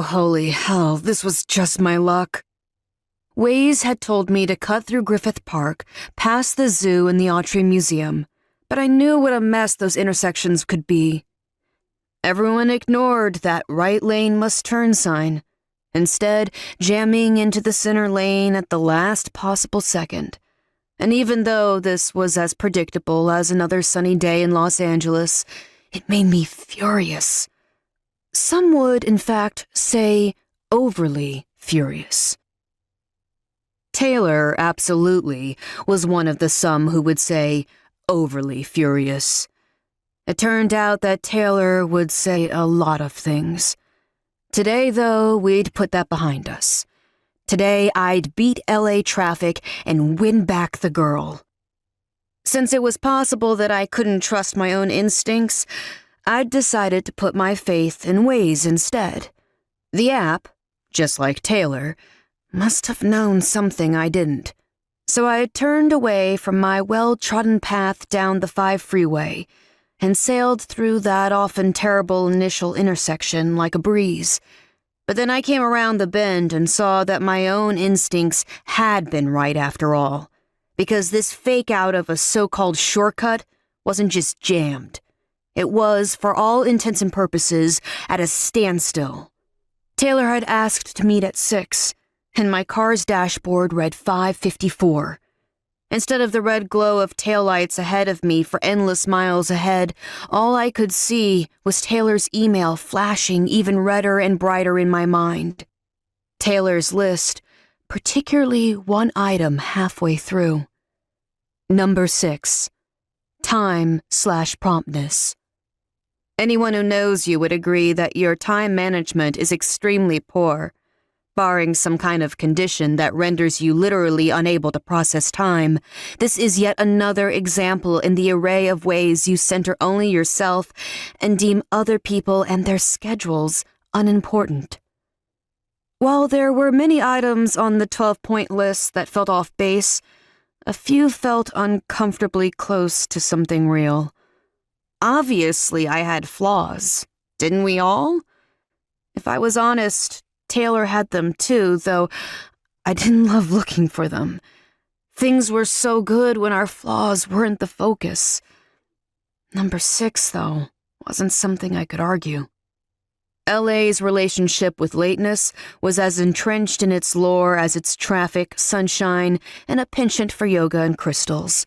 Oh, holy hell, this was just my luck. Waze had told me to cut through Griffith Park, past the zoo and the Autry Museum, but I knew what a mess those intersections could be. Everyone ignored that right lane must turn sign, instead jamming into the center lane at the last possible second. And even though this was as predictable as another sunny day in Los Angeles, it made me furious. Some would, in fact, say overly furious. Taylor, absolutely, was one of the some who would say overly furious. It turned out that Taylor would say a lot of things. Today, though, we'd put that behind us. Today, I'd beat LA traffic and win back the girl. Since it was possible that I couldn't trust my own instincts, I'd decided to put my faith in Waze instead. The app, just like Taylor, must have known something I didn't. So I had turned away from my well-trodden path down the 5 freeway and sailed through that often terrible initial intersection like a breeze. But then I came around the bend and saw that my own instincts had been right after all, because this fake-out of a so-called shortcut wasn't just jammed. It was, for all intents and purposes, at a standstill. Taylor had asked to meet at 6, and my car's dashboard read 5:54. Instead of the red glow of taillights ahead of me for endless miles ahead, all I could see was Taylor's email flashing even redder and brighter in my mind. Taylor's list, particularly one item halfway through. Number 6. Time/promptness. Anyone who knows you would agree that your time management is extremely poor. Barring some kind of condition that renders you literally unable to process time, this is yet another example in the array of ways you center only yourself and deem other people and their schedules unimportant. While there were many items on the 12-point list that felt off base, a few felt uncomfortably close to something real. Obviously, I had flaws. Didn't we all? If I was honest, Taylor had them too, though I didn't love looking for them. Things were so good when our flaws weren't the focus. Number 6, though, wasn't something I could argue. LA's relationship with lateness was as entrenched in its lore as its traffic, sunshine, and a penchant for yoga and crystals.